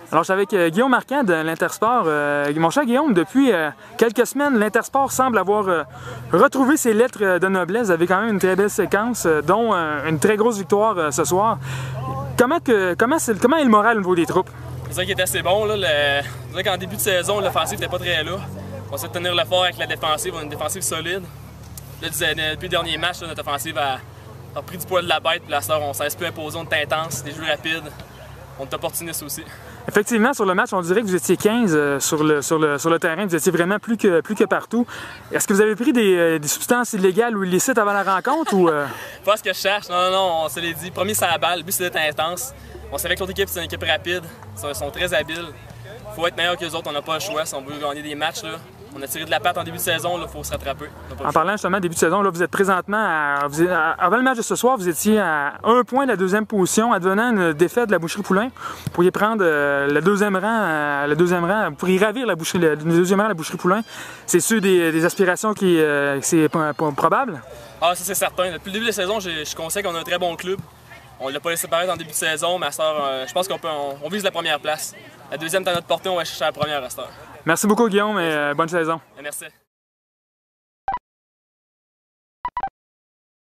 Alors, je suis avec Guillaume Marquand de l'Intersport. Mon cher Guillaume, depuis quelques semaines, l'Intersport semble avoir retrouvé ses lettres de noblesse. Vous avez quand même une très belle séquence, dont une très grosse victoire ce soir. Comment est le moral au niveau des troupes? C'est ça qui est assez bon. C'est vrai qu'en début de saison, l'offensive n'était pas très là. On essaie de tenir le fort avec la défensive. On a une défensive solide. Là, depuis le dernier match, notre offensive a pris du poids de la bête. Puis là, on s'est peu imposé, on est intense, des jeux rapides. On est opportuniste aussi. Effectivement, sur le match, on dirait que vous étiez 15 sur le terrain. Vous étiez vraiment plus que partout. Est-ce que vous avez pris des substances illégales ou illicites avant la rencontre? Ou Pas ce que je cherche. Non, on se l'est dit. Premier, c'est la balle. Le but, c'est d'être intense. On savait que l'autre équipe, c'est une équipe rapide. Ils sont très habiles. Il faut être meilleur que les autres. On n'a pas le choix. Si on veut gagner des matchs, là. On a tiré de la patte en début de saison, il faut se rattraper. En parlant justement de début de saison, là, vous êtes présentement, avant le match de ce soir, vous étiez à 1 point de la deuxième position, advenant une défaite de la Boucherie-Poulain. Vous pourriez prendre le deuxième rang, vous pourriez ravir le deuxième rang de la Boucherie-Poulain. C'est sûr des aspirations qui c'est probable? Ah, ça c'est certain. Depuis le début de la saison, je suis conscient qu'on a un très bon club. On ne l'a pas laissé paraître en début de saison, mais je pense qu'on vise la première place. La deuxième est à notre portée, on va chercher la première à cette heure. Merci beaucoup Guillaume et bonne saison. Merci.